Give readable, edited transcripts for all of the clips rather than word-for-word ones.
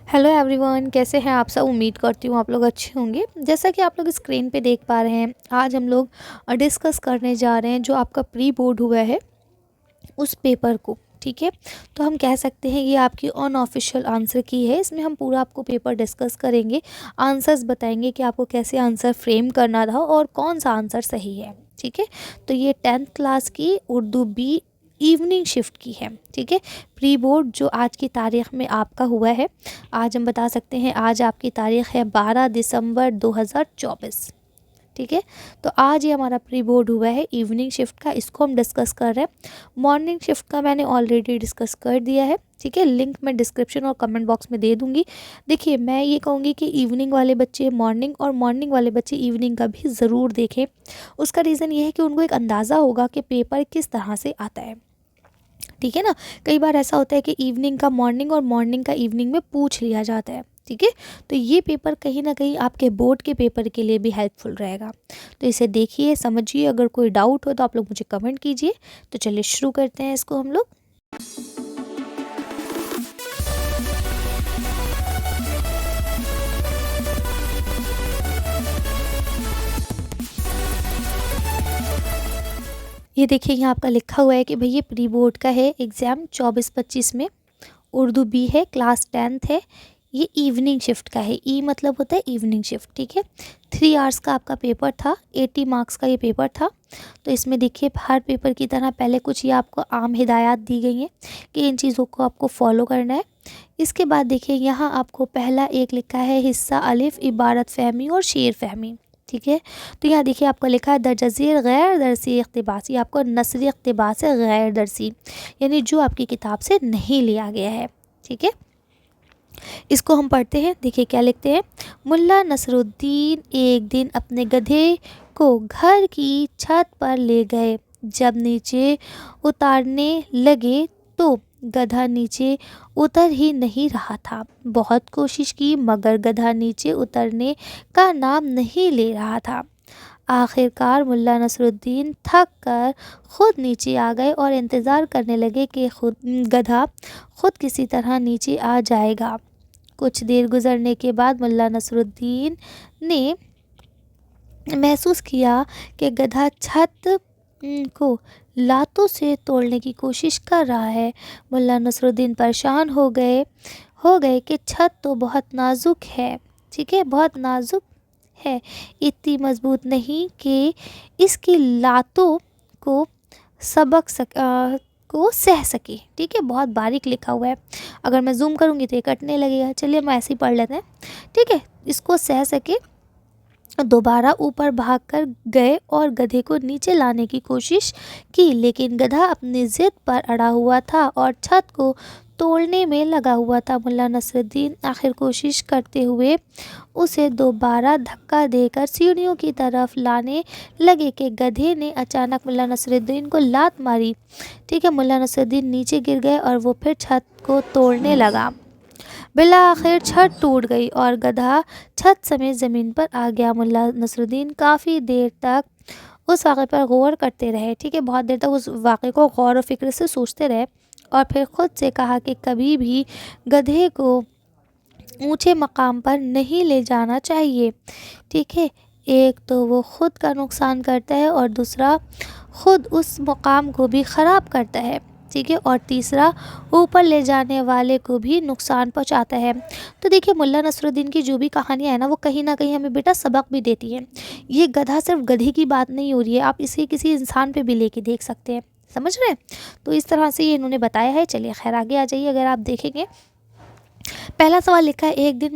Hello everyone, कैसे हैं आप सब। उम्मीद करती हूँ आप लोग अच्छे होंगे। जैसा कि आप लोग स्क्रीन पे देख पा रहे हैं, आज हम लोग डिस्कस करने जा रहे हैं जो आपका प्री बोर्ड हुआ है उस पेपर को। ठीक है, तो हम कह सकते हैं ये आपकी अनऑफिशियल आंसर की है। इसमें हम पूरा आपको पेपर डिस्कस करेंगे, आंसर्स बताएंगे कि आपको कैसे आंसर फ्रेम करना था और कौन सा आंसर सही है। ठीक है, तो ये 10th क्लास की उर्दू बी इवनिंग शिफ्ट की है। ठीक है, प्री बोर्ड जो आज की तारीख में आपका हुआ है, आज हम बता सकते हैं आज आपकी तारीख है 12 दिसंबर 2024। ठीक है, तो आज ये हमारा प्री बोर्ड हुआ है इवनिंग शिफ्ट का, इसको हम डिस्कस कर रहे हैं। मॉर्निंग शिफ्ट का मैंने ऑलरेडी डिस्कस कर दिया है। ठीक है, लिंक मैं डिस्क्रिप्शन और कमेंट बॉक्स में दे दूंगी। देखिए, मैं ये कहूँगी कि इवनिंग वाले बच्चे मॉर्निंग और मॉर्निंग वाले बच्चे इवनिंग का भी ज़रूर देखें। उसका रीज़न ये है कि उनको एक अंदाज़ा होगा कि पेपर किस तरह से आता है। ठीक है ना, कई बार ऐसा होता है कि इवनिंग का मॉर्निंग और मॉर्निंग का इवनिंग में पूछ लिया जाता है। ठीक है, तो ये पेपर कहीं ना कहीं आपके बोर्ड के पेपर के लिए भी हेल्पफुल रहेगा। तो इसे देखिए, समझिए, अगर कोई डाउट हो तो आप लोग मुझे कमेंट कीजिए। तो चलिए शुरू करते हैं इसको हम लोग। ये देखिए, यहाँ आपका लिखा हुआ है कि भाई ये प्री बोर्ड का है एग्ज़ाम 24-25 में। उर्दू बी है, क्लास 10th है। ये इवनिंग शिफ्ट का है। ई मतलब होता है इवनिंग शिफ्ट। ठीक है, 3 आवर्स का आपका पेपर था, 80 मार्क्स का ये पेपर था। तो इसमें देखिए, हर पेपर की तरह पहले कुछ ये आपको आम हिदायत दी गई हैं कि इन चीज़ों को आपको फॉलो करना है। इसके बाद देखिए, यहाँ आपको पहला एक लिखा है हिस्सा अलिफ, इबारत फ़हमी और शेर फ़हमी। ठीक है, तो यहाँ देखिए आपको लिखा है दर्जज़ेर गैर दरसी इक़्तिबास। ये आपको नसरी इक़्तिबास है, गैर दरसी यानी जो आपकी किताब से नहीं लिया गया है। ठीक है, इसको हम पढ़ते हैं। देखिए क्या लिखते हैं। मुल्ला नसरुद्दीन एक दिन अपने गधे को घर की छत पर ले गए। जब नीचे उतारने लगे तो गधा नीचे उतर ही नहीं रहा था। बहुत कोशिश की मगर गधा नीचे उतरने का नाम नहीं ले रहा था। आखिरकार मुल्ला नसरुद्दीन थक कर खुद नीचे आ गए और इंतज़ार करने लगे कि खुद गधा खुद किसी तरह नीचे आ जाएगा। कुछ देर गुजरने के बाद मुल्ला नसरुद्दीन ने महसूस किया कि गधा छत को लातों से तोड़ने की कोशिश कर रहा है। मुल्ला नसरुद्दीन परेशान हो गए कि छत तो बहुत नाजुक है। ठीक है, बहुत नाजुक है, इतनी मजबूत नहीं कि इसकी लातों को सबक सक को सह सके। ठीक है, बहुत बारीक लिखा हुआ है, अगर मैं जूम करूँगी तो ये कटने लगेगा। चलिए हम ऐसे ही पढ़ लेते हैं। ठीक है, इसको सह सके दोबारा ऊपर भागकर गए और गधे को नीचे लाने की कोशिश की, लेकिन गधा अपनी ज़िद पर अड़ा हुआ था और छत को तोड़ने में लगा हुआ था। मुल्ला नसरुद्दीन आखिर कोशिश करते हुए उसे दोबारा धक्का देकर सीढ़ियों की तरफ लाने लगे कि गधे ने अचानक मुल्ला नसरुद्दीन को लात मारी। ठीक है, मुल्ला नसरुद्दीन नीचे गिर गए और वो फिर छत को तोड़ने लगा। बिला आखिर छत टूट गई और गधा छत समेत ज़मीन पर आ गया। मुल्ला नसरुद्दीन काफ़ी देर तक उस वाक़े पर गौर करते रहे। ठीक है, बहुत देर तक उस वाक़े को गौर और फिक्र से सोचते रहे और फिर ख़ुद से कहा कि कभी भी गधे को ऊंचे मकाम पर नहीं ले जाना चाहिए। ठीक है, एक तो वो ख़ुद का नुकसान करता है और दूसरा ख़ुद उस मकाम को भी ख़राब करता है। ठीक है, और तीसरा ऊपर ले जाने वाले को भी नुकसान पहुंचाता है। तो देखिए, मुल्ला नसरुद्दीन की जो भी कहानियाँ है ना, वो कहीं ना कहीं हमें बेटा सबक भी देती हैं। ये गधा सिर्फ गधे की बात नहीं हो रही है, आप इसे किसी इंसान पे भी लेके देख सकते हैं। समझ रहे हैं, तो इस तरह से ये इन्होंने बताया है। चलिए खैर, आगे आ जाइए। अगर आप देखेंगे, पहला सवाल लिखा है एक दिन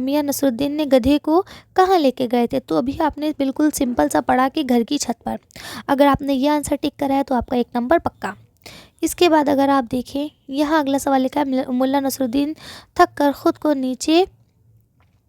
मियाँ नसरुद्दीन ने गधे को कहाँ लेके गए थे। तो अभी आपने बिल्कुल सिंपल सा पढ़ा कि घर की छत पर। अगर आपने ये आंसर टिक करा है तो आपका 1 नंबर पक्का। इसके बाद अगर आप देखें, यहाँ अगला सवाल लिखा है मुल्ला नसरुद्दीन थक कर ख़ुद को नीचे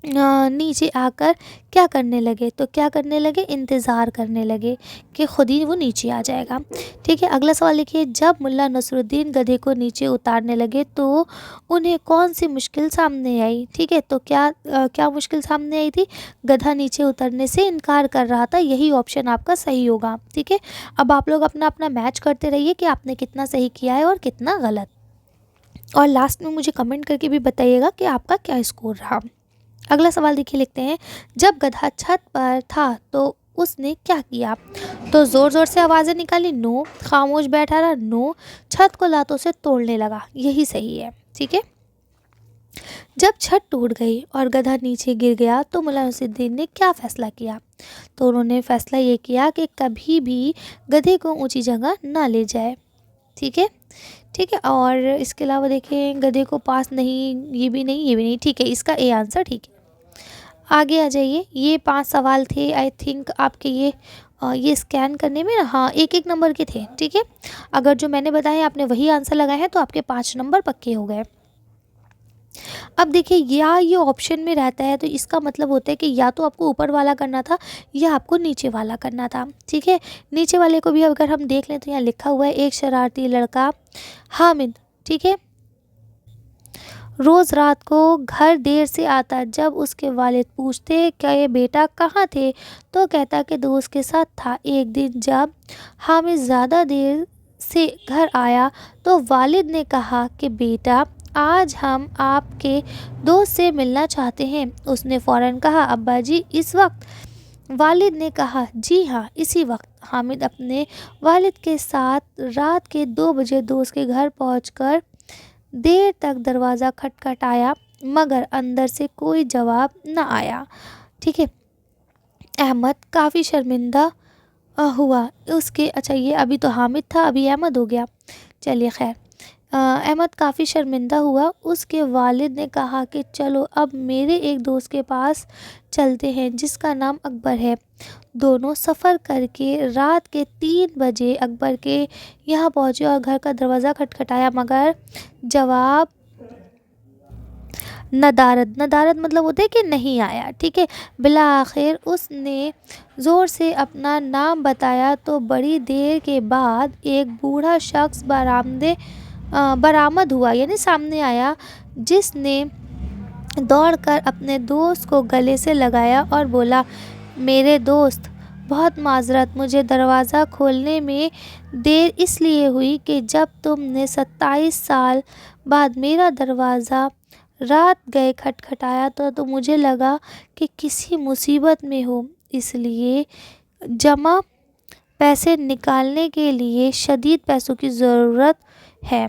आकर क्या करने लगे। तो क्या करने लगे, इंतज़ार करने लगे कि खुद ही वो नीचे आ जाएगा। ठीक है, अगला सवाल लिखिए, जब मुल्ला नसरुद्दीन गधे को नीचे उतारने लगे तो उन्हें कौन सी मुश्किल सामने आई। ठीक है, तो क्या मुश्किल सामने आई थी, गधा नीचे उतरने से इनकार कर रहा था। यही ऑप्शन आपका सही होगा। ठीक है, अब आप लोग अपना अपना मैच करते रहिए कि आपने कितना सही किया है और कितना गलत। और लास्ट में मुझे कमेंट करके भी बताइएगा कि आपका क्या स्कोर रहा। अगला सवाल देखिए, लिखते हैं, जब गधा छत पर था तो उसने क्या किया? तो ज़ोर ज़ोर से आवाज़ें निकाली, नो। खामोश बैठा रहा, नो। छत को लातों से तोड़ने लगा, यही सही है। ठीक है। जब छत टूट गई और गधा नीचे गिर गया तो मुलायमुद्दीन ने क्या फ़ैसला किया? तो उन्होंने फ़ैसला ये किया कि कभी भी गधे को ऊंची जगह ना ले जाए। ठीक है। ठीक है। और इसके अलावा देखें, गधे को पास नहीं, ये भी नहीं, ये भी नहीं। ठीक है, इसका ए आंसर ठीक है। आगे आ जाइए। ये 5 सवाल थे, आई थिंक आपके ये स्कैन करने में ना, हाँ, एक एक नंबर के थे। ठीक है। अगर जो मैंने बताया आपने वही आंसर लगाए हैं तो आपके 5 नंबर पक्के हो गए। अब देखिए, या ये ऑप्शन में रहता है तो इसका मतलब होता है कि या तो आपको ऊपर वाला करना था या आपको नीचे वाला करना था। ठीक है। नीचे वाले को भी अगर हम देख लें तो यहाँ लिखा हुआ है, एक शरारती लड़का हामिद, ठीक है, रोज़ रात को घर देर से आता। जब उसके वालिद पूछते कि ये बेटा कहाँ थे तो कहता कि दोस्त के साथ था। एक दिन जब हामिद ज़्यादा देर से घर आया तो वालिद ने कहा कि बेटा, आज हम आपके दोस्त से मिलना चाहते हैं। उसने फ़ौरन कहा, अब्बा जी इस वक्त? वालिद ने कहा, जी हाँ, इसी वक्त। हामिद अपने वालिद के साथ रात के 2 बजे दोस्त के घर पहुंचकर देर तक दरवाज़ा खटखटाया मगर अंदर से कोई जवाब न आया। ठीक है। अहमद काफ़ी शर्मिंदा हुआ। उसके, अच्छा, ये अभी तो हामिद था, अभी अहमद हो गया। चलिए खैर, अहमद काफ़ी शर्मिंदा हुआ। उसके वालिद ने कहा कि चलो अब मेरे एक दोस्त के पास चलते हैं जिसका नाम अकबर है। दोनों सफ़र करके रात के 3 बजे अकबर के यहाँ पहुँचे और घर का दरवाज़ा खटखटाया मगर जवाब नदारद, नदारद मतलब होता है कि नहीं आया। ठीक है। बिला आखिर उसने ज़ोर से अपना नाम बताया तो बड़ी देर के बाद एक बूढ़ा शख्स बरामद हुआ, यानी सामने आया, जिसने दौड़कर अपने दोस्त को गले से लगाया और बोला, मेरे दोस्त, बहुत माजरत, मुझे दरवाज़ा खोलने में देर इसलिए हुई कि जब तुमने 27 साल बाद मेरा दरवाज़ा रात गए खटखटाया तो मुझे लगा कि किसी मुसीबत में हो, इसलिए जमा पैसे निकालने के लिए शदीद पैसों की ज़रूरत है।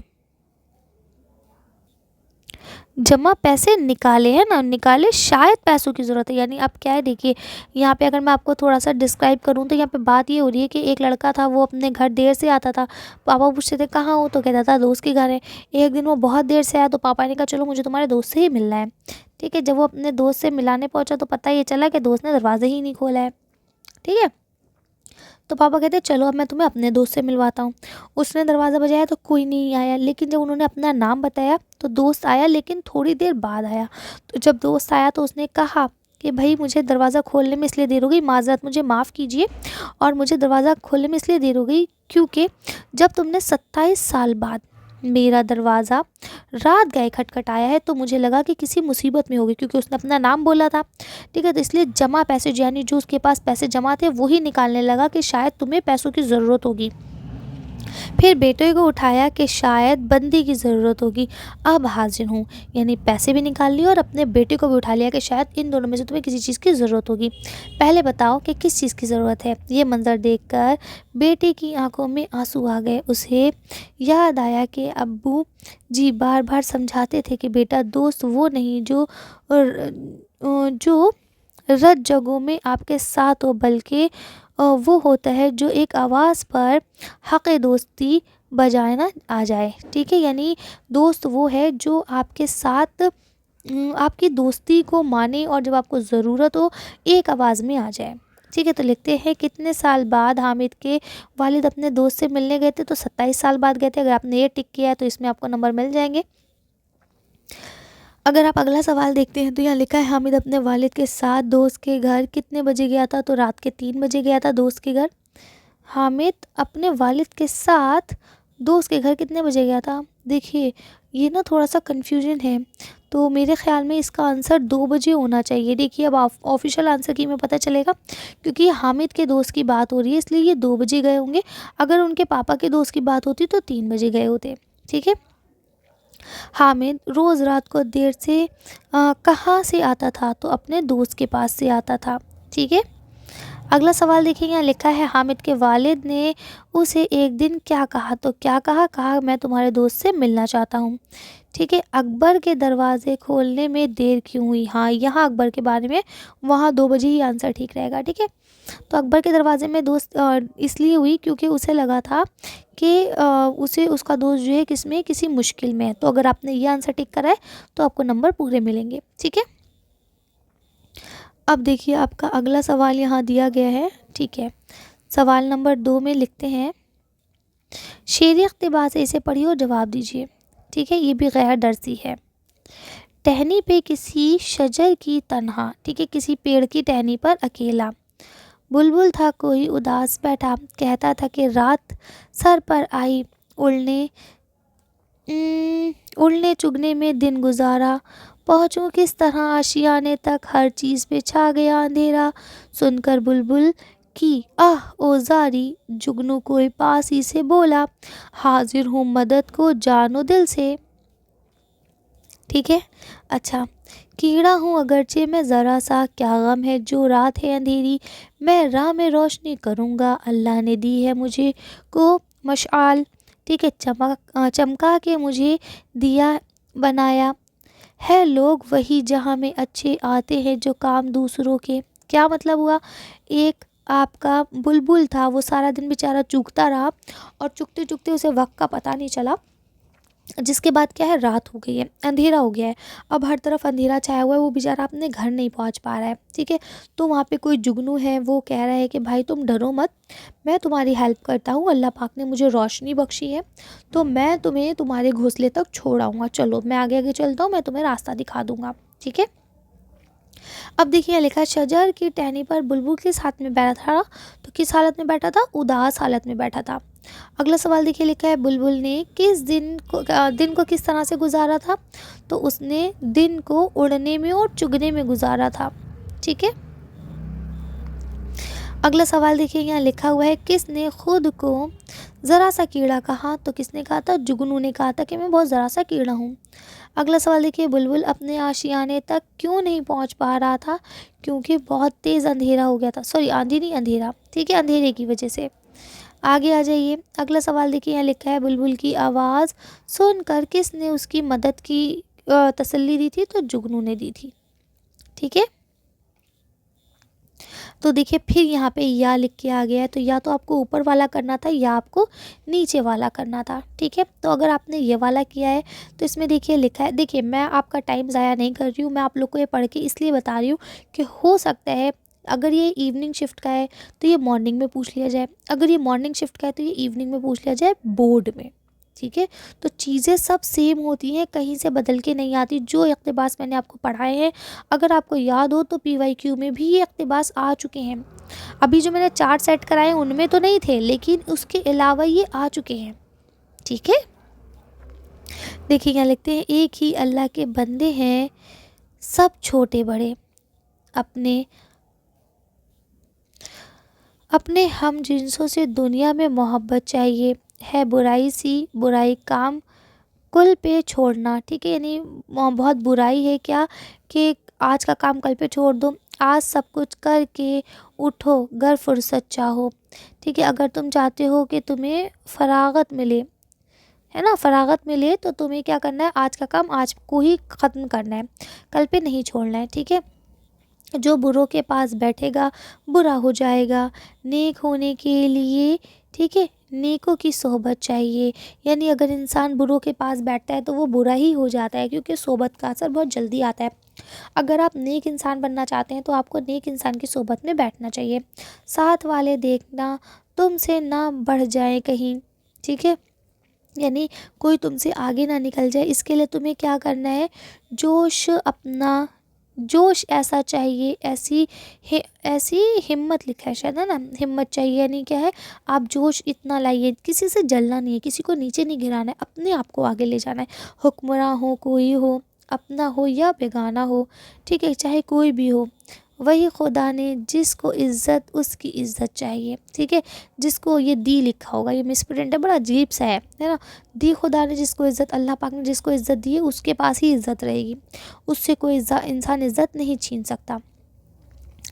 जमा पैसे निकाले हैं ना, निकाले, शायद पैसों की ज़रूरत है। यानी अब क्या है, देखिए यहाँ पे अगर मैं आपको थोड़ा सा डिस्क्राइब करूँ तो यहाँ पे बात ये हो रही है कि एक लड़का था, वो अपने घर देर से आता था। पापा पूछते थे कहाँ हो तो कहता था दोस्त के घर है। एक दिन वो बहुत देर से आया तो पापा ने कहा चलो मुझे तुम्हारे दोस्त से ही मिलना है। ठीक है। जब वो अपने दोस्त से मिलाने पहुँचा तो पता ये चला कि दोस्त ने दरवाज़ा ही नहीं खोला है। ठीक है। तो पापा कहते चलो अब मैं तुम्हें अपने दोस्त से मिलवाता हूँ। उसने दरवाज़ा बजाया तो कोई नहीं आया, लेकिन जब उन्होंने अपना नाम बताया तो दोस्त आया, लेकिन थोड़ी देर बाद आया। तो जब दोस्त आया तो उसने कहा कि भाई मुझे दरवाज़ा खोलने में इसलिए देर हो गई, माज़रत, मुझे माफ़ कीजिए, और मुझे दरवाज़ा खोलने में इसलिए देर हो गई क्योंकि जब तुमने 27 साल बाद मेरा दरवाज़ा रात गए खटखटाया है तो मुझे लगा कि किसी मुसीबत में होगी, क्योंकि उसने अपना नाम बोला था। ठीक है। तो इसलिए जमा पैसे, यानी जो उसके पास पैसे जमा थे वही निकालने लगा कि शायद तुम्हें पैसों की ज़रूरत होगी। फिर बेटे को उठाया कि शायद बंदी की ज़रूरत होगी। अब हाजिर हूँ, यानी पैसे भी निकाल लिए और अपने बेटे को भी उठा लिया कि शायद इन दोनों में से तुम्हें किसी चीज़ की ज़रूरत होगी। पहले बताओ कि किस चीज़ की ज़रूरत है। ये मंज़र देखकर बेटे की आंखों में आंसू आ गए। उसे याद आया कि अब्बू जी बार बार समझाते थे कि बेटा, दोस्त वो नहीं जो रत जगहों में आपके साथ हो, बल्कि वो होता है जो एक आवाज़ पर हक़ दोस्ती बजाए ना आ जाए। ठीक है। यानी दोस्त वो है जो आपके साथ आपकी दोस्ती को माने और जब आपको ज़रूरत हो एक आवाज़ में आ जाए। ठीक है। तो लिखते हैं, कितने साल बाद हामिद के वालिद अपने दोस्त से मिलने गए थे? तो 27 साल बाद गए थे। अगर आपने ये टिक किया है तो इसमें आपको नंबर मिल जाएंगे। अगर आप अगला सवाल देखते हैं तो यहाँ लिखा है, हामिद अपने वालिद के साथ दोस्त के घर कितने बजे गया था? तो रात के 3 बजे गया था दोस्त के घर। हामिद अपने वालिद के साथ दोस्त के घर कितने बजे गया था? देखिए ये ना थोड़ा सा कन्फ्यूजन है, तो मेरे ख़्याल में इसका आंसर 2 बजे होना चाहिए। देखिए अब ऑफिशियल आंसर की में पता चलेगा, क्योंकि हामिद के दोस्त की बात हो रही है इसलिए ये 2 बजे गए होंगे। अगर उनके पापा के दोस्त की बात होती तो 3 बजे गए होते। ठीक है। हामिद रोज़ रात को देर से कहाँ से आता था? तो अपने दोस्त के पास से आता था। ठीक है। अगला सवाल देखिए, यहाँ लिखा है हामिद के वालिद ने उसे एक दिन क्या कहा? तो क्या कहा? कहा मैं तुम्हारे दोस्त से मिलना चाहता हूँ। ठीक है। अकबर के दरवाज़े खोलने में देर क्यों हुई? हाँ, यहाँ अकबर के बारे में, वहाँ 2 बजे ही आंसर ठीक रहेगा। ठीक है। तो अकबर के दरवाजे में दोस्त इसलिए हुई क्योंकि उसे लगा था कि उसे उसका दोस्त जो है किसमें, किसी मुश्किल में है। तो अगर आपने ये आंसर टिक करा है तो आपको नंबर पूरे मिलेंगे। ठीक है। अब देखिए आपका अगला सवाल यहाँ दिया गया है। ठीक है। सवाल नंबर 2 में लिखते हैं, शेर इक़्तिबास, इसे पढ़िए और जवाब दीजिए। ठीक है। ये भी गैर दर्सी है। टहनी पे किसी शजर की तन्हा, ठीक है, किसी पेड़ की टहनी पर अकेला बुलबुल था कोई उदास बैठा, कहता था कि रात सर पर आई, उड़ने उड़ने चुगने में दिन गुजारा, पहुँचूं किस तरह आशियाने तक, हर चीज़ पे छा गया अंधेरा, सुनकर बुलबुल की आह ओजारी, जुगनू कोई पास ही से बोला, हाजिर हूँ मदद को जानो दिल से। ठीक है। अच्छा, कीड़ा हूँ अगरचे मैं ज़रा सा, क्या गम है जो रात है अंधेरी, मैं राह में रोशनी करूँगा, अल्लाह ने दी है मुझे को मशाल। ठीक है। चमका के मुझे दिया बनाया है, लोग वही जहाँ में अच्छे आते हैं जो काम दूसरों के। क्या मतलब हुआ? एक आपका बुलबुल था, वो सारा दिन बेचारा चूकता रहा और चुगते चुगते उसे वक्त का पता नहीं चला, जिसके बाद क्या है, रात हो गई है, अंधेरा हो गया है। अब हर तरफ अंधेरा छाया हुआ है, वो बेचारा अपने घर नहीं पहुंच पा रहा है। ठीक है। तो वहाँ पे कोई जुगनू है, वो कह रहा है कि भाई तुम डरो मत, मैं तुम्हारी हेल्प करता हूँ, अल्लाह पाक ने मुझे रोशनी बख्शी है, तो मैं तुम्हें तुम्हारे घोंसले तक छोड़ आऊँगा, चलो मैं आगे आगे चलता हूँ, मैं तुम्हें रास्ता दिखा दूँगा। ठीक है। अब देखिए लिखा है, शजर की टहनी पर बुलबुल किस हाथ में बैठा था? तो किस हालत में बैठा था? उदास हालत में बैठा था। अगला सवाल देखिए लिखा है, बुलबुल ने किस दिन को किस तरह से गुजारा था? तो उसने दिन को उड़ने में और चुगने में गुजारा था। ठीक है। अगला सवाल देखिए, यहाँ लिखा हुआ है, किसने खुद को ज़रा सा कीड़ा कहा? तो किसने कहा था? जुगनू ने कहा था कि मैं बहुत ज़रा सा कीड़ा हूँ। अगला सवाल देखिए, बुलबुल अपने आशियाने तक क्यों नहीं पहुँच पा रहा था? क्योंकि बहुत तेज़ अंधेरा हो गया था, सॉरी आंधी नहीं, अंधेरा। ठीक है, अंधेरे की वजह से। आगे आ जाइए। अगला सवाल देखिए, यहाँ लिखा है, बुलबुल की आवाज़ सुनकर किसने उसकी मदद की तसल्ली दी थी? तो जुगनू ने दी थी। ठीक है। तो देखिए फिर यहाँ पे या लिख के आ गया है, तो या तो आपको ऊपर वाला करना था या आपको नीचे वाला करना था। ठीक है। तो अगर आपने ये वाला किया है तो इसमें देखिए लिखा है, देखिए मैं आपका टाइम ज़ाया नहीं कर रही हूँ, मैं आप लोग को ये पढ़ के इसलिए बता रही हूँ कि हो सकता है अगर ये इवनिंग शिफ्ट का है तो ये मॉर्निंग में पूछ लिया जाए, अगर ये मॉर्निंग शिफ्ट का है तो ये इवनिंग में पूछ लिया जाए बोर्ड में। ठीक है। तो चीज़ें सब सेम होती हैं, कहीं से बदल के नहीं आती। जो इक़्तिबास मैंने आपको पढ़ाए हैं, अगर आपको याद हो तो PYQ में भी ये इक़्तिबास आ चुके हैं। अभी जो मैंने 4 सेट कराए हैं उनमें तो नहीं थे, लेकिन उसके अलावा ये आ चुके हैं। ठीक है। देखिए यहाँ लिखते हैं, एक ही अल्लाह के बंदे हैं सब छोटे बड़े, अपने अपने हम जिन्सों से दुनिया में मोहब्बत चाहिए, है बुराई सी बुराई काम कुल पे छोड़ना। ठीक है। यानी बहुत बुराई है क्या कि आज का काम कल पे छोड़ दो, आज सब कुछ करके उठो गर फुर्सत चाहो। ठीक है। अगर तुम चाहते हो कि तुम्हें फरागत मिले, है ना, फरागत मिले, तो तुम्हें क्या करना है, आज का काम आज को ही ख़त्म करना है, कल पे नहीं छोड़ना है। ठीक है। जो बुरों के पास बैठेगा बुरा हो जाएगा, नेक होने के लिए, ठीक है, नेकों की सोहबत चाहिए। यानी अगर इंसान बुरों के पास बैठता है तो वो बुरा ही हो जाता है, क्योंकि सोहबत का असर बहुत जल्दी आता है। अगर आप नेक इंसान बनना चाहते हैं तो आपको नेक इंसान की सोहबत में बैठना चाहिए। साथ वाले देखना तुमसे ना बढ़ जाए कहीं। ठीक है। यानी कोई तुमसे आगे ना निकल जाए, इसके लिए तुम्हें क्या करना है, जोश अपना जोश ऐसा चाहिए, ऐसी हिम्मत लिखा है शायद, है ना, हिम्मत चाहिए। यानी क्या है, आप जोश इतना लाइए, किसी से जलना नहीं है, किसी को नीचे नहीं गिराना है, अपने आप को आगे ले जाना है। हुक्मरान हो कोई हो, अपना हो या बेगाना हो, ठीक है, चाहे कोई भी हो, वही खुदा ने जिसको इज़्ज़त उसकी इज़्ज़त चाहिए, ठीक है। जिसको ये दी लिखा होगा, ये मिसप्रिंट है, बड़ा अजीब सा है ना। दी खुदा ने जिसको इज़्ज़त, अल्लाह पाक ने जिसको इज़्ज़त दी है उसके पास ही इज़्ज़त रहेगी, उससे कोई इंसान इज़्ज़त नहीं छीन सकता।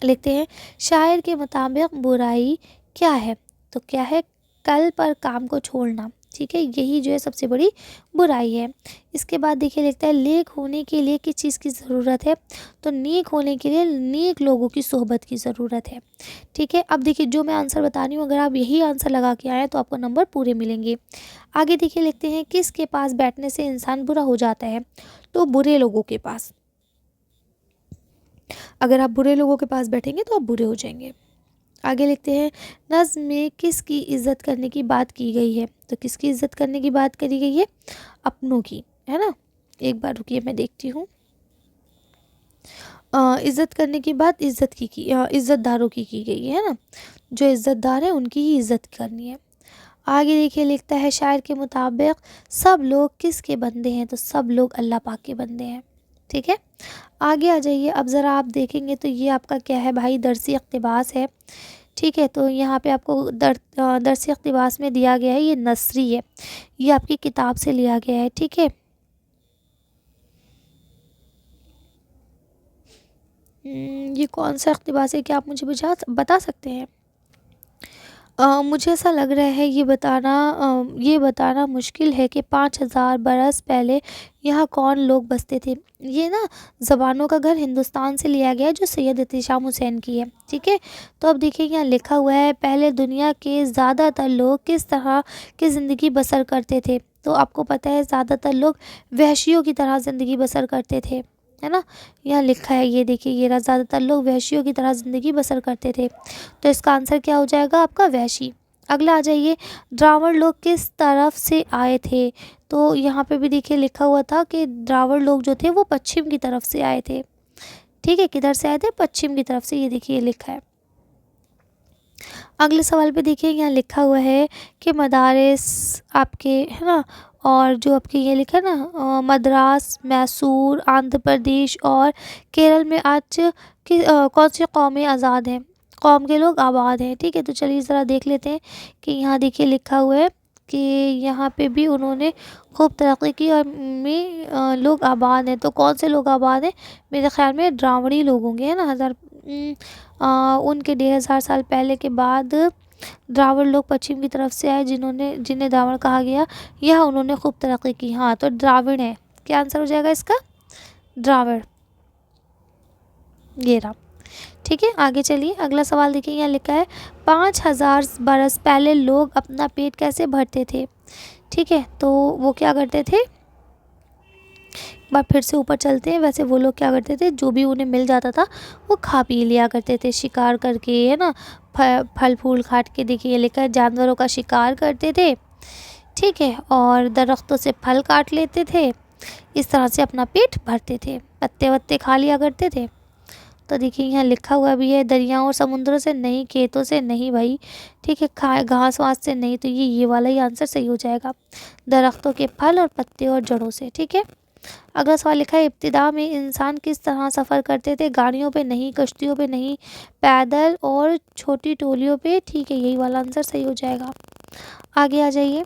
लिखते हैं, शायर के मुताबिक बुराई क्या है, तो क्या है, कल पर काम को छोड़ना, ठीक है, यही जो है सबसे बड़ी बुराई है। इसके बाद देखिए लिखता है, नेक होने के लिए किस चीज़ की ज़रूरत है, तो नेक होने के लिए नेक लोगों की सोहबत की ज़रूरत है, ठीक है। अब देखिए जो मैं आंसर बता रही हूँ, अगर आप यही आंसर लगा के आए तो आपको नंबर पूरे मिलेंगे। आगे देखिए लिखते हैं, किसके पास बैठने से इंसान बुरा हो जाता है, तो बुरे लोगों के पास। अगर आप बुरे लोगों के पास बैठेंगे तो आप बुरे हो जाएंगे। आगे लिखते हैं, नज़्म में किसकी इज़्ज़त करने की बात की गई है, तो किसकी इज़्ज़त करने की बात करी गई है, अपनों की, है ना। एक बार रुकिए मैं देखती हूँ। इज़्ज़त करने की बात इज़्ज़तदारों की गई है ना, जो इज़्ज़तदार है उनकी ही इज़्ज़त करनी है। आगे देखिए लिखता है, शायर के मुताबिक सब लोग किसके बंदे हैं, तो सब लोग अल्लाह पाक के बंदे हैं, ठीक है। आगे आ जाइए, अब ज़रा आप देखेंगे तो ये आपका क्या है भाई, दरसी इक़्तिबास है, ठीक है। तो यहाँ पे आपको दरसी इक़्तिबास में दिया गया है, ये नसरी है, ये आपकी किताब से लिया गया है, ठीक है। ये कौन सा इक़्तिबास है, क्या आप मुझे बता सकते हैं। मुझे ऐसा लग रहा है ये बताना मुश्किल है कि 5000 बरस पहले यहाँ कौन लोग बसते थे। ये ना ज़बानों का घर हिंदुस्तान से लिया गया है, जो सैयद एहतेशाम हुसैन की है, ठीक है। तो अब देखिए यहाँ लिखा हुआ है, पहले दुनिया के ज़्यादातर लोग किस तरह की ज़िंदगी बसर करते थे, तो आपको पता है ज़्यादातर लोग वहशियों की तरह ज़िंदगी बसर करते थे, है ना। यहाँ लिखा है, ये देखिए, ये रहा, ज़्यादातर लोग वहशियों की तरह ज़िंदगी बसर करते थे, तो इसका आंसर क्या हो जाएगा आपका, वहशी। अगला आ जाइए, द्रावड़ लोग किस तरफ से आए थे, तो यहाँ पे भी देखिए लिखा हुआ था कि द्रावड़ लोग जो थे वो पश्चिम की तरफ से आए थे, ठीक है। किधर से आए थे, पश्चिम की तरफ से, ये देखिए लिखा है। अगले सवाल पे देखिए यहाँ लिखा हुआ है कि मदारिस आपके, है ना, और जो आपके ये लिखा है ना, मद्रास, मैसूर, आंध्र प्रदेश और केरल में आज कौन सी कौमें आज़ाद हैं, कौम के लोग आबाद हैं, ठीक है। तो चलिए ज़रा देख लेते हैं कि यहाँ देखिए लिखा हुआ है कि यहाँ पे भी उन्होंने खूब तरक्की की और में लोग आबाद हैं, तो कौन से लोग आबाद हैं, मेरे ख्याल में द्राविड़ी लोग होंगे, है ना। उनके 1500 साल पहले के बाद द्राविड़ लोग पश्चिम की तरफ से आए, जिन्हें द्राविड़ कहा गया, यह उन्होंने खूब तरक्की की। हाँ, तो द्राविड़ है, क्या आंसर हो जाएगा इसका, द्राविड़, ये रहा, ठीक है। आगे चलिए, अगला सवाल देखिए, यहाँ लिखा है, 5000 बरस पहले लोग अपना पेट कैसे भरते थे, ठीक है। तो वो क्या करते थे, एक बार फिर से ऊपर चलते हैं। वैसे वो लोग क्या करते थे, जो भी उन्हें मिल जाता था वो खा पी लिया करते थे, शिकार करके, है ना, फल फूल काट के, देखिए लिखा है, जानवरों का शिकार करते थे, ठीक है, और दरख्तों से फल काट लेते थे, इस तरह से अपना पेट भरते थे, पत्ते वत्ते खा लिया करते थे। तो देखिए यहाँ लिखा हुआ भी है, दरियाओं और समुद्रों से नहीं, खेतों से नहीं भाई, ठीक है, खाए घास वास से नहीं, तो ये वाला ही आंसर सही हो जाएगा, दरख्तों के फल और पत्ते और जड़ों से, ठीक है। अगला सवाल लिखा है, इब्तिदा में इंसान किस तरह सफ़र करते थे, गाड़ियों पे नहीं, कश्तियों पे नहीं, पैदल और छोटी टोलियों पे, ठीक है, यही वाला आंसर सही हो जाएगा। आगे आ जाइए,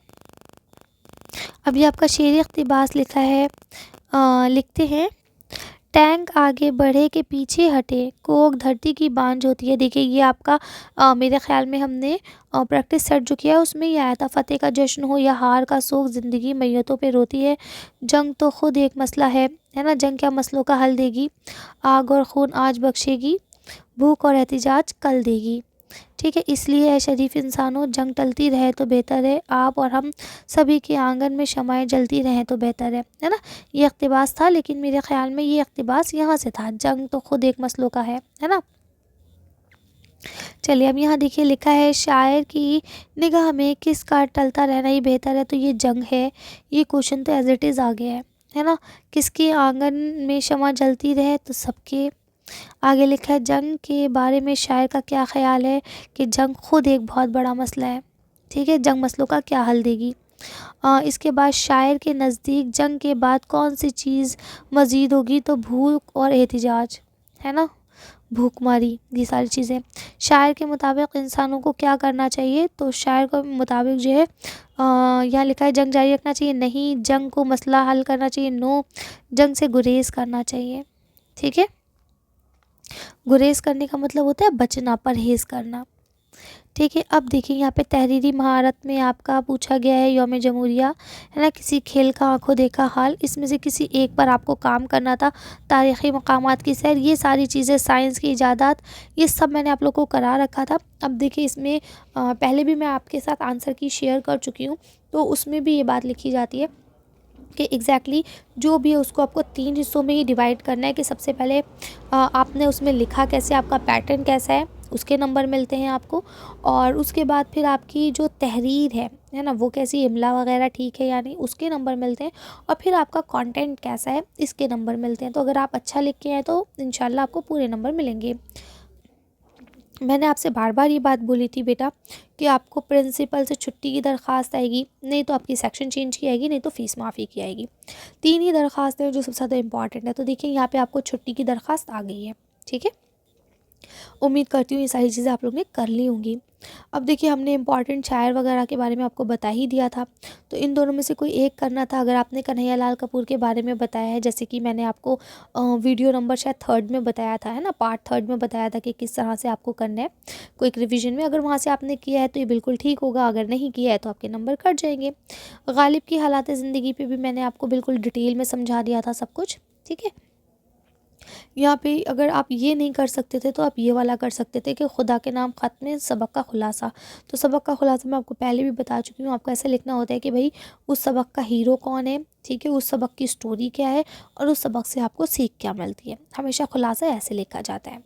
अभी आपका शेर इक़्तिबास लिखा है, लिखते हैं, टैंक आगे बढ़े के पीछे हटे, कोक धरती की बांझ होती है। देखिए ये आपका मेरे ख्याल में हमने प्रैक्टिस सेट जो किया है उसमें ये आया था, फतेह का जश्न हो या हार का शोक, ज़िंदगी मैयतों पे रोती है, जंग तो खुद एक मसला है ना, जंग क्या मसलों का हल देगी, आग और खून आज बख्शेगी, भूख और एहतिजाज कल देगी, ठीक है। इसलिए है शरीफ इंसानों, जंग टलती रहे तो बेहतर है, आप और हम सभी के आंगन में शमाएं जलती रहें तो बेहतर है ना। ये इक़्तिबास था, लेकिन मेरे ख्याल में ये इक़्तिबास यहाँ से था, जंग तो खुद एक मसलों का है ना। चलिए अब यहाँ देखिए लिखा है, शायर की निगाह में किसका टलता रहना ही बेहतर है, तो ये जंग है, ये क्वेश्चन तो एज इट इज़ आ गया है ना। किसके आंगन में शमा जलती रहे, तो सबके। आगे लिखा है, जंग के बारे में शायर का क्या ख्याल है, कि जंग खुद एक बहुत बड़ा मसला है, ठीक है, जंग मसलों का क्या हल देगी। इसके बाद शायर के नज़दीक जंग के बाद कौन सी चीज़ मज़ीद होगी, तो भूख और एहतिजाज, है ना, भूखमरी, ये सारी चीज़ें। शायर के मुताबिक इंसानों को क्या करना चाहिए, तो शायर के मुताबिक जो है यहाँ लिखा है जंग जारी रखना चाहिए, नहीं। जंग को मसला हल करना चाहिए, नो। जंग से गुरेज करना चाहिए, ठीक है। गुरेज करने का मतलब होता है बचना, परहेज करना, ठीक है। अब देखिए यहाँ पे तहरीरी महारत में आपका पूछा गया है यौम जमहूरिया, है ना, किसी खेल का आंखों देखा हाल, इसमें से किसी एक पर आपको काम करना था। तारीख़ी मकामात की सैर, ये सारी चीज़ें, साइंस की इजादात, ये सब मैंने आप लोगों को करा रखा था। अब देखिए इसमें पहले भी मैं आपके साथ आंसर की शेयर कर चुकी हूँ, तो उसमें भी ये बात लिखी जाती है कि एग्जैक्टली जो भी है उसको आपको 3 हिस्सों में ही डिवाइड करना है। कि सबसे पहले आपने उसमें लिखा कैसे, आपका पैटर्न कैसा है, उसके नंबर मिलते हैं आपको। और उसके बाद फिर आपकी जो तहरीर है ना, वो कैसी, इमला वगैरह ठीक है या नहीं, उसके नंबर मिलते हैं। और फिर आपका कंटेंट कैसा है, इसके नंबर मिलते हैं। तो अगर आप अच्छा लिख के आए तो इंशाल्लाह आपको पूरे नंबर मिलेंगे। मैंने आपसे बार बार ये बात बोली थी बेटा कि आपको प्रिंसिपल से छुट्टी की दरख्वास्त आएगी, नहीं तो आपकी सेक्शन चेंज की आएगी, नहीं तो फ़ीस माफ़ी की आएगी। 3 ही दरख्वास्त हैं जो सबसे ज़्यादा इंपॉर्टेंट है। तो देखिए यहाँ पे आपको छुट्टी की दरख्वास्त आ गई है, ठीक है। उम्मीद करती हूँ ये सारी चीज़ें आप लोग ने कर ली होंगी। अब देखिए हमने इंपॉर्टेंट शायर वगैरह के बारे में आपको बता ही दिया था, तो इन दोनों में से कोई एक करना था। अगर आपने कन्हैया लाल कपूर के बारे में बताया है, जैसे कि मैंने आपको वीडियो नंबर शायद 3 में बताया था, है ना, पार्ट 3 में बताया था कि किस तरह से आपको करना है क्विक रिविजन में। अगर वहाँ से आपने किया है तो ये बिल्कुल ठीक होगा, अगर नहीं किया है तो आपके नंबर कट जाएंगे। गालिब की हालात ज़िंदगी पे भी मैंने आपको बिल्कुल डिटेल में समझा दिया था सब कुछ, ठीक है। यहाँ पे अगर आप ये नहीं कर सकते थे तो आप ये वाला कर सकते थे कि खुदा के नाम ख़त में सबक का खुलासा। तो सबक का खुलासा मैं आपको पहले भी बता चुकी हूँ। आपको ऐसे लिखना होता है कि भाई उस सबक का हीरो कौन है, ठीक है, उस सबक की स्टोरी क्या है और उस सबक से आपको सीख क्या मिलती है। हमेशा खुलासा ऐसे लिखा जाता है,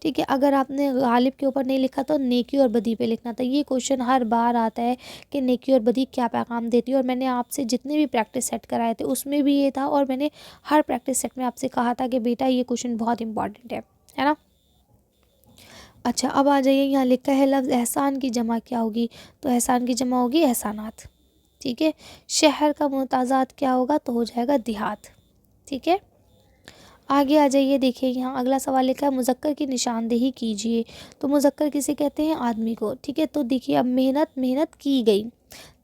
ठीक है। अगर आपने गालिब के ऊपर नहीं लिखा तो नेकी और बदी पे लिखना था। ये क्वेश्चन हर बार आता है कि नेकी और बदी क्या पैगाम देती है, और मैंने आपसे जितने भी प्रैक्टिस सेट कराए थे उसमें भी ये था, और मैंने हर प्रैक्टिस सेट में आपसे कहा था कि बेटा ये क्वेश्चन बहुत इंपॉर्टेंट है ना। अच्छा, अब आ जाइए, यहाँ लिखा है लफ्ज़ एहसान की जमा क्या होगी, तो एहसान की जमा होगी एहसानात, ठीक है। शहर का मुताजात क्या होगा, तो हो जाएगा देहात, ठीक है। आगे आ जाइए, देखिए यहाँ अगला सवाल लिखा है मुज़क्कर की निशानदेही कीजिए। तो मुज़क्कर किसे कहते हैं, आदमी को, ठीक है। तो देखिए अब मेहनत की गई,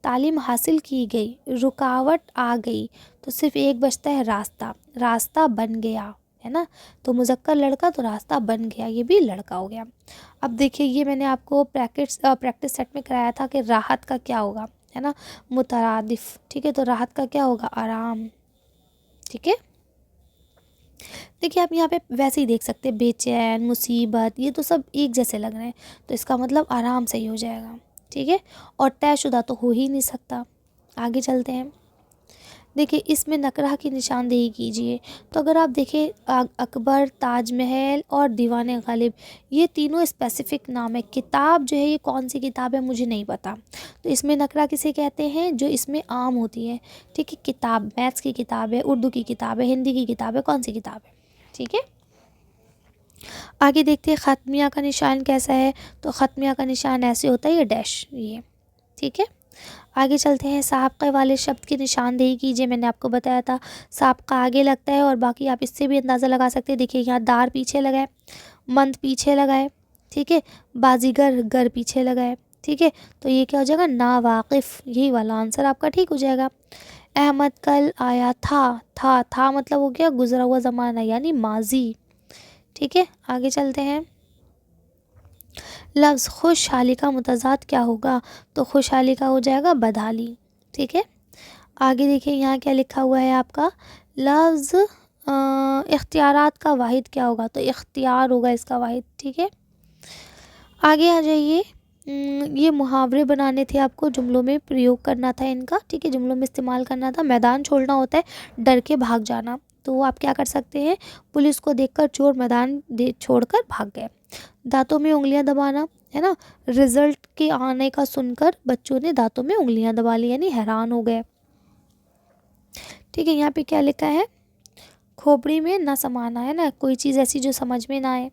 तालीम हासिल की गई, रुकावट आ गई, तो सिर्फ एक बचता है रास्ता, रास्ता बन गया, है ना। तो मुज़क्कर लड़का, तो रास्ता बन गया, ये भी लड़का हो गया। अब देखिए ये मैंने आपको प्रैक्टिस सेट में कराया था कि राहत का क्या होगा, है ना, मुतरादिफ, ठीक है। तो राहत का क्या होगा, आराम, ठीक है। देखिए आप यहाँ पे वैसे ही देख सकते हैं, बेचैन, मुसीबत, ये तो सब एक जैसे लग रहे हैं, तो इसका मतलब आराम से ही हो जाएगा, ठीक है। और तयशुदा तो हो ही नहीं सकता। आगे चलते हैं, देखिए इसमें नकरा की निशानदेही कीजिए। तो अगर आप देखें अकबर, ताजमहल और दीवाने गालिब, ये तीनों स्पेसिफिक नाम है। किताब जो है ये कौन सी किताब है मुझे नहीं पता, तो इसमें नकरा किसे कहते हैं, जो इसमें आम होती है, ठीक है। किताब मैथ्स की किताब है, उर्दू की किताब है, हिंदी की किताब है, कौन सी किताब है, ठीक है। आगे देखते हैं ख़त्मिया का निशान कैसा है। तो ख़त्मिया का निशान ऐसे होता है, ये डैश, ये, ठीक है। आगे चलते हैं, साबक़े वाले शब्द की निशानदेही कीजिए। मैंने आपको बताया था साबक़ा आगे लगता है, और बाकी आप इससे भी अंदाज़ा लगा सकते हैं। देखिए यहाँ दार पीछे लगा है, मंद पीछे लगा है, ठीक है, बाजीगर गर पीछे लगा है, ठीक है। तो ये क्या हो जाएगा, नावाकिफ़, यही वाला आंसर आपका ठीक हो जाएगा। अहमद कल आया था मतलब हो गया गुजरा हुआ ज़माना यानी माजी, ठीक है। आगे चलते हैं, लफ्ज़ खुशहाली का मुतज़ाद क्या होगा, तो खुशहाली का हो जाएगा बदहाली, ठीक है। आगे देखिए यहाँ क्या लिखा हुआ है आपका, लफ्ज़ इख्तियारात का वाहिद क्या होगा, तो इख्तियार होगा इसका वाहिद, ठीक है। आगे आ जाइए, ये मुहावरे बनाने थे आपको, जुमलों में प्रयोग करना था इनका, ठीक है, जुमलों में इस्तेमाल करना था। मैदान छोड़ना होता है डर के भाग जाना, तो आप क्या कर सकते हैं, पुलिस को देखकर चोर मैदान छोड़कर भाग गए। दांतों में उंगलियां दबाना, है ना, रिजल्ट के आने का सुनकर बच्चों ने दांतों में उंगलियां दबा ली, यानी हैरान हो गए, ठीक है। यहाँ पे क्या लिखा है, खोपड़ी में ना समाना, है ना, कोई चीज़ ऐसी जो समझ में ना आए,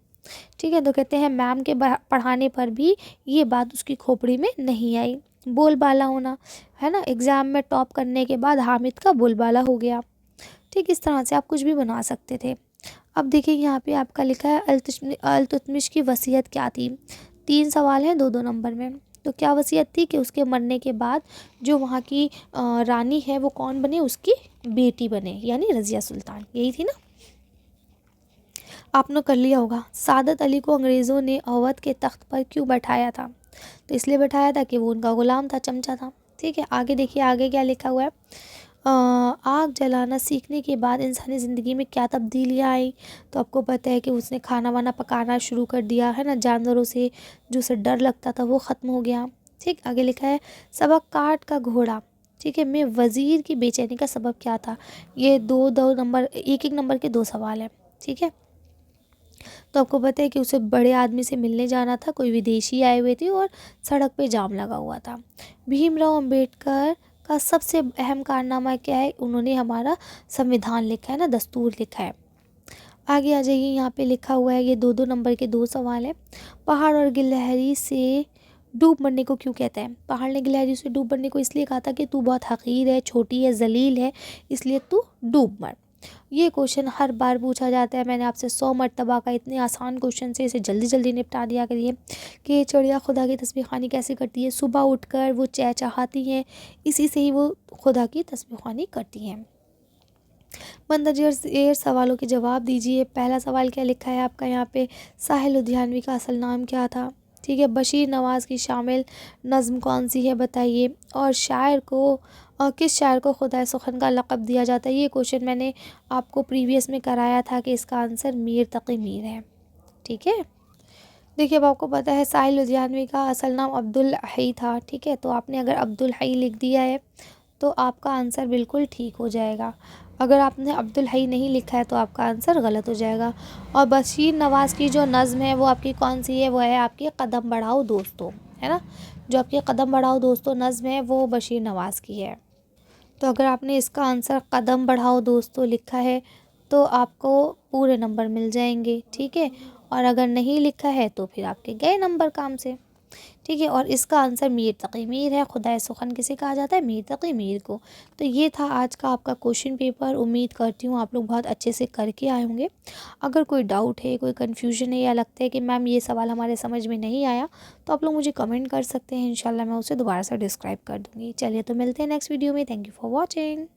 ठीक है। तो कहते हैं मैम के पढ़ाने पर भी ये बात उसकी खोपड़ी में नहीं आई। बोलबाला होना, है ना, एग्ज़ाम में टॉप करने के बाद हामिद का बोलबाला हो गया, ठीक, इस तरह से आप कुछ भी बना सकते थे। अब देखिए यहाँ पे आपका लिखा है अल्तुतमिश की वसीयत क्या थी। 3 सवाल हैं 2-2 नंबर में। तो क्या वसीयत थी कि उसके मरने के बाद जो वहाँ की रानी है वो कौन बने, उसकी बेटी बने, यानी रज़िया सुल्तान, यही थी ना। आपने कर लिया होगा। सादत अली को अंग्रेज़ों ने अवध के तख्त पर क्यों बैठाया था। तो इसलिए बैठाया था कि वो उनका गुलाम था, चमचा था। ठीक है, आगे देखिए आगे क्या लिखा हुआ है। आग जलाना सीखने के बाद इंसानी ज़िंदगी में क्या तब्दीलियाँ आई। तो आपको पता है कि उसने खाना वाना पकाना शुरू कर दिया है ना, जानवरों से जो उसे डर लगता था वो ख़त्म हो गया। ठीक, आगे लिखा है सबक काट का घोड़ा, ठीक है, में वज़ीर की बेचैनी का सबब क्या था। ये 2-2 नंबर, 1-1 नंबर के 2 सवाल हैं। ठीक है, तो आपको पता है कि उसे बड़े आदमी से मिलने जाना था, कोई विदेशी आए हुए थे और सड़क पे जाम लगा हुआ था। भीमराव अंबेडकर का सबसे अहम कारनामा क्या है, उन्होंने हमारा संविधान लिखा है ना, दस्तूर लिखा है। आगे आ जाइए, यहाँ पे लिखा हुआ है, ये 2-2 नंबर के 2 सवाल हैं। पहाड़ और गिलहरी से डूब मरने को क्यों कहता है। पहाड़ ने गिलहरी से डूब मरने को इसलिए कहा था कि तू बहुत हकीर है, छोटी है, जलील है, इसलिए तू डूब मर। ये क्वेश्चन हर बार पूछा जाता है, मैंने आपसे 100 मरतबा का, इतने आसान क्वेश्चन से इसे जल्दी जल्दी निपटा दिया करिए। कि चिड़िया खुदा की तस्बीह ख़वानी कैसे करती है, सुबह उठकर वो चहचहाती हैं, इसी से ही वो खुदा की तस्बीह ख़वानी करती हैं। मंदजेर सवालों के जवाब दीजिए। पहला सवाल क्या लिखा है आपका यहाँ पे, साहिल लुधियानवी का असल नाम क्या था। ठीक है, बशीर नवाज़ की शामिल नज़्म कौन सी है बताइए। और शायर को किस शायर को खुदाए सुखन का लक़ब दिया जाता है। ये क्वेश्चन मैंने आपको प्रीवियस में कराया था कि इसका आंसर मीर तक़ी मीर है। ठीक है, देखिए अब आपको पता है साहिल लुधियानवी का असल नाम अब्दुल हई था। ठीक है, तो आपने अगर अब्दुल हई लिख दिया है तो आपका आंसर बिल्कुल ठीक हो जाएगा। अगर आपने अब्दुल हई नहीं लिखा है तो आपका आंसर गलत हो जाएगा। और बशीर नवाज़ की जो नज़्म है वो आपकी कौन सी है, वो है आपकी कदम बढ़ाओ दोस्तों, है ना। जो आपकी कदम बढ़ाओ दोस्तों नज़्म है वो बशीर नवाज़ की है। तो अगर आपने इसका आंसर कदम बढ़ाओ दोस्तों लिखा है तो आपको पूरे नंबर मिल जाएंगे। ठीक है, और अगर नहीं लिखा है तो फिर आपके गए नंबर काम से। ठीक है, और इसका आंसर मीर तक़ी मीर है। खुदाए सुखन किसे कहा जाता है, मीर तक़ी मीर को। तो ये था आज का आपका क्वेश्चन पेपर। उम्मीद करती हूँ आप लोग बहुत अच्छे से करके आए होंगे। अगर कोई डाउट है, कोई कन्फ्यूजन है या लगता है कि मैम ये सवाल हमारे समझ में नहीं आया, तो आप लोग मुझे कमेंट कर सकते हैं। इंशाल्लाह मैं उसे दोबारा से डिस्क्राइब कर दूँगी। चलिए तो मिलते हैं नेक्स्ट वीडियो में। Thank you for watching.